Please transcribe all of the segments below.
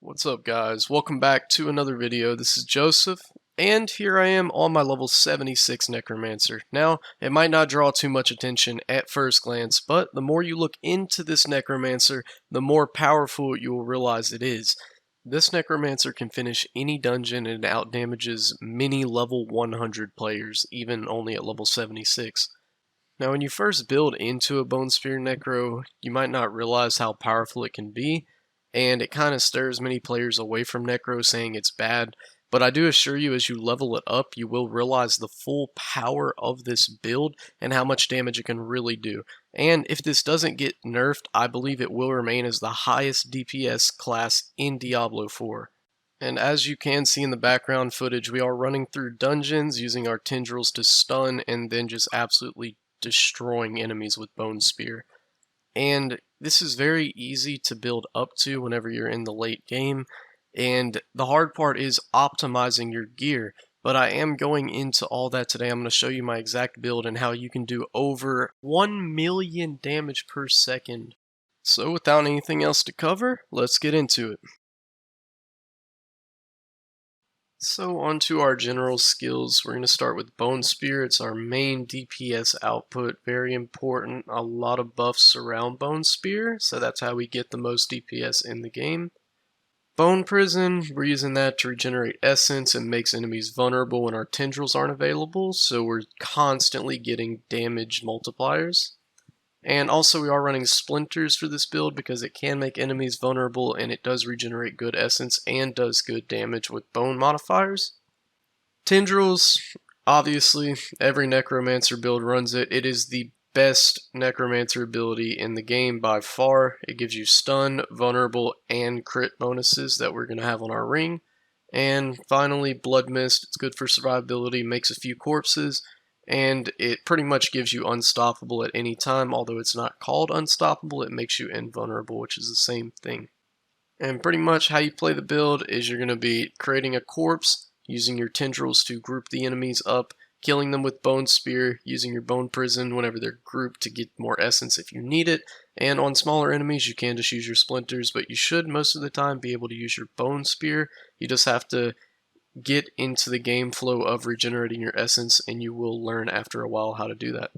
What's up, guys? Welcome back to another video. This is Joseph, and here I am on my level 76 Necromancer. Now, it might not draw too much attention at first glance, but the more you look into this Necromancer, the more powerful you will realize it is. This Necromancer can finish any dungeon and outdamages many level 100 players, even only at level 76. Now, when you first build into a Bone Spear Necro, you might not realize how powerful it can be, and it kind of stirs many players away from Necro, saying it's bad. But I do assure you, as you level it up, you will realize the full power of this build and how much damage it can really do. And if this doesn't get nerfed, I believe it will remain as the highest DPS class in Diablo 4. And as you can see in the background footage, we are running through dungeons using our tendrils to stun and then just absolutely destroying enemies with Bone Spear. And this is very easy to build up to whenever you're in the late game, and the hard part is optimizing your gear. But I am going into all that today. I'm going to show you my exact build and how you can do over 1 million damage per second. So without anything else to cover, let's get into it. So onto our general skills, we're going to start with Bone Spear. It's our main DPS output, very important. A lot of buffs surround Bone Spear, so that's how we get the most DPS in the game. Bone Prison, we're using that to regenerate essence and makes enemies vulnerable when our tendrils aren't available, so we're constantly getting damage multipliers. And also we are running Splinters for this build because it can make enemies vulnerable and it does regenerate good essence and does good damage with bone modifiers. Tendrils, obviously, every Necromancer build runs it. It is the best Necromancer ability in the game by far. It gives you stun, vulnerable, and crit bonuses that we're going to have on our ring. And finally, Blood Mist. It's good for survivability, makes a few corpses, and it pretty much gives you unstoppable at any time. Although it's not called unstoppable, it makes you invulnerable, which is the same thing. And pretty much how you play the build is you're going to be creating a corpse, using your tendrils to group the enemies up, killing them with Bone Spear, using your Bone Prison whenever they're grouped to get more essence if you need it. And on smaller enemies, you can just use your Splinters, but you should most of the time be able to use your Bone Spear. You just have to get into the game flow of regenerating your essence, and you will learn after a while how to do that.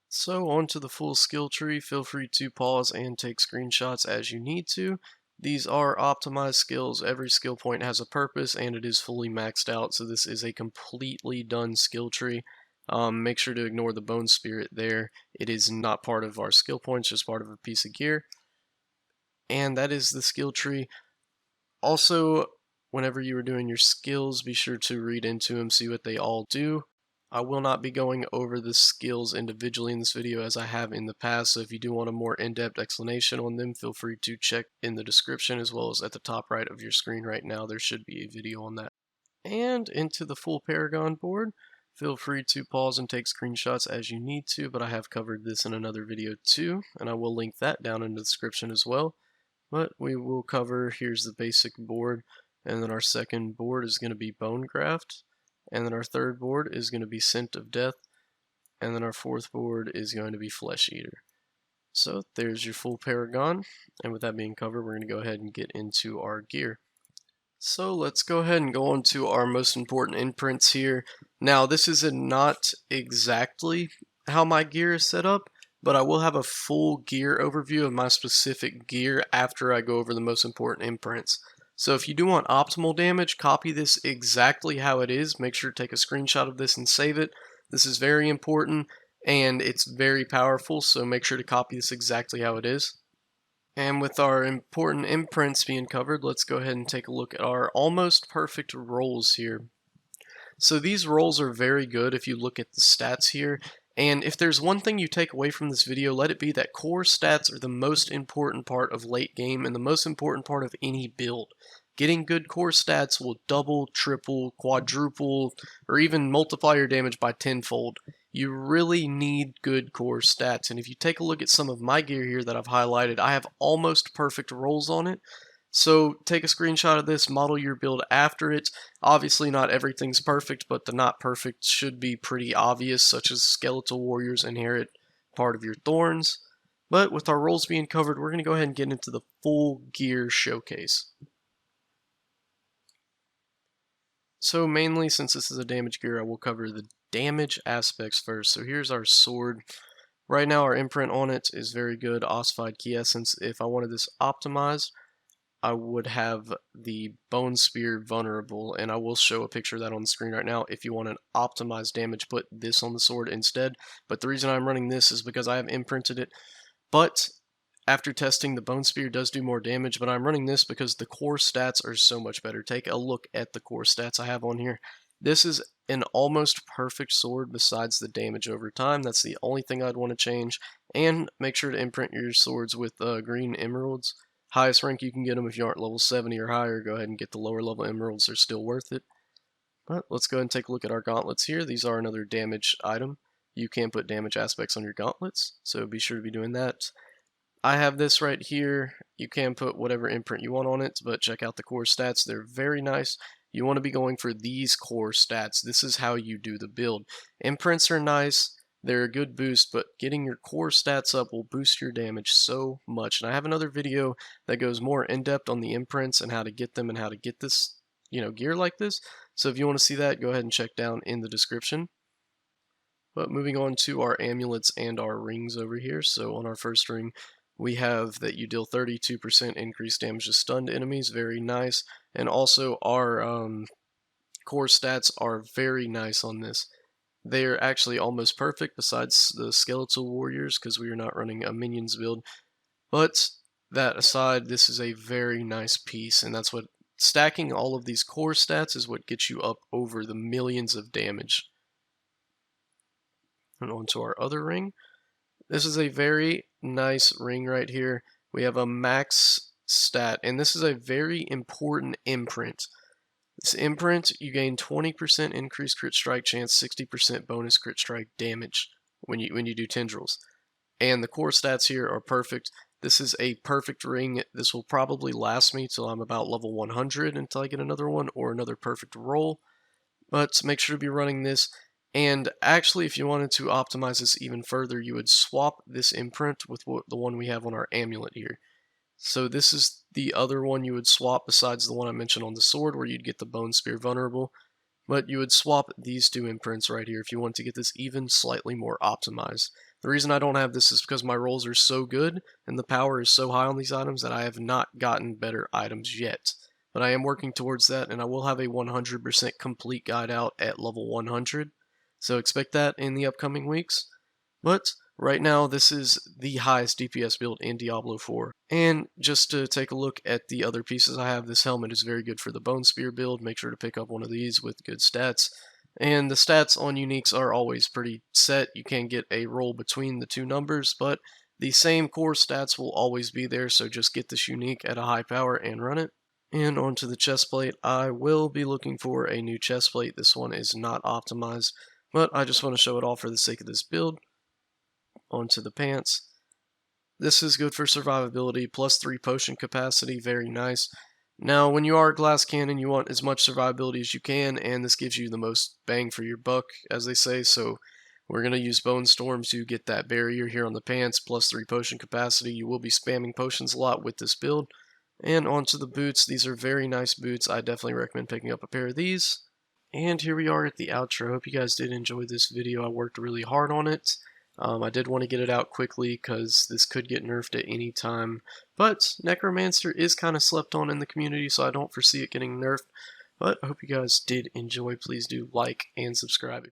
So on to the full skill tree. Feel free to pause and take screenshots as you need to. These are optimized skills. Every skill point has a purpose and it is fully maxed out, so this is a completely done skill tree. Make sure to ignore the Bone Spirit there. It is not part of our skill points, just part of a piece of gear. And that is the skill tree. Also, whenever you are doing your skills, be sure to read into them, see what they all do. I will not be going over the skills individually in this video as I have in the past, so if you do want a more in-depth explanation on them, feel free to check in the description as well as at the top right of your screen right now. There should be a video on that. And into the full Paragon board, feel free to pause and take screenshots as you need to, but I have covered this in another video too, and I will link that down in the description as well. But we will cover, here's the basic board, and then our second board is going to be Bone Graft, and then our third board is going to be Scent of Death, and then our fourth board is going to be Flesh Eater. So there's your full Paragon, and with that being covered, we're going to go ahead and get into our gear. So let's go ahead and go on to our most important imprints here. Now this is not exactly how my gear is set up, but I will have a full gear overview of my specific gear after I go over the most important imprints. So if you do want optimal damage, copy this exactly how it is. Make sure to take a screenshot of this and save it. This is very important and it's very powerful, so make sure to copy this exactly how it is. And with our important imprints being covered, let's go ahead and take a look at our almost perfect rolls here. So these rolls are very good if you look at the stats here. And if there's one thing you take away from this video, let it be that core stats are the most important part of late game and the most important part of any build. Getting good core stats will double, triple, quadruple, or even multiply your damage by tenfold. You really need good core stats, and if you take a look at some of my gear here that I've highlighted, I have almost perfect rolls on it. So take a screenshot of this, model your build after it. Obviously not everything's perfect, but the not perfect should be pretty obvious, such as Skeletal Warriors inherit part of your thorns. But with our roles being covered, we're going to go ahead and get into the full gear showcase. So mainly, since this is a damage gear, I will cover the damage aspects first. So here's our sword. Right now our imprint on it is very good, ossified key essence. If I wanted this optimized, I would have the bone spear vulnerable, and I will show a picture of that on the screen right now. If you want an optimized damage, put this on the sword instead. But the reason I'm running this is because I have imprinted it. But after testing, the bone spear does do more damage, but I'm running this because the core stats are so much better. Take a look at the core stats I have on here. This is an almost perfect sword besides the damage over time. That's the only thing I'd want to change. And make sure to imprint your swords with green emeralds. Highest rank you can get them if you aren't level 70 or higher. Go ahead and get the lower level emeralds. They're still worth it. But let's go ahead and take a look at our gauntlets here. These are another damage item. You can put damage aspects on your gauntlets, so be sure to be doing that. I have this right here. You can put whatever imprint you want on it, but check out the core stats. They're very nice. You want to be going for these core stats. This is how you do the build. Imprints are nice. They're a good boost, but getting your core stats up will boost your damage so much. And I have another video that goes more in depth on the imprints and how to get them and how to get this, gear like this. So if you want to see that, go ahead and check down in the description. But moving on to our amulets and our rings over here. So on our first ring, we have that you deal 32% increased damage to stunned enemies, very nice. And also our core stats are very nice on this. They are actually almost perfect besides the skeletal warriors because we are not running a minions build. But that aside, this is a very nice piece, and that's what stacking all of these core stats is what gets you up over the millions of damage. And on to our other ring. This is a very nice ring right here. We have a max stat, and this is a very important imprint. This imprint, you gain 20% increased crit strike chance, 60% bonus crit strike damage when you do tendrils. And the core stats here are perfect. This is a perfect ring. This will probably last me till I'm about level 100 until I get another one or another perfect roll. But make sure to be running this. And actually, if you wanted to optimize this even further, you would swap this imprint with the one we have on our amulet here. So this is the other one you would swap besides the one I mentioned on the sword where you'd get the bone spear vulnerable. But you would swap these two imprints right here if you want to get this even slightly more optimized. The reason I don't have this is because my rolls are so good and the power is so high on these items that I have not gotten better items yet. But I am working towards that, and I will have a 100% complete guide out at level 100. So expect that in the upcoming weeks. But right now, this is the highest DPS build in Diablo 4. And just to take a look at the other pieces I have, this helmet is very good for the Bone Spear build. Make sure to pick up one of these with good stats. And the stats on uniques are always pretty set. You can get a roll between the two numbers, but the same core stats will always be there, so just get this unique at a high power and run it. And onto the chest plate, I will be looking for a new chest plate. This one is not optimized, but I just want to show it all for the sake of this build. Onto the pants. This is good for survivability, +3 potion capacity, very nice. Now, when you are glass cannon, you want as much survivability as you can, and this gives you the most bang for your buck, as they say, so we're going to use Bone Storm to get that barrier here on the pants, +3 potion capacity. You will be spamming potions a lot with this build. And onto the boots. These are very nice boots. I definitely recommend picking up a pair of these. And here we are at the outro. Hope you guys did enjoy this video. I worked really hard on it. I did want to get it out quickly because this could get nerfed at any time. But Necromancer is kind of slept on in the community, so I don't foresee it getting nerfed. But I hope you guys did enjoy. Please do like and subscribe.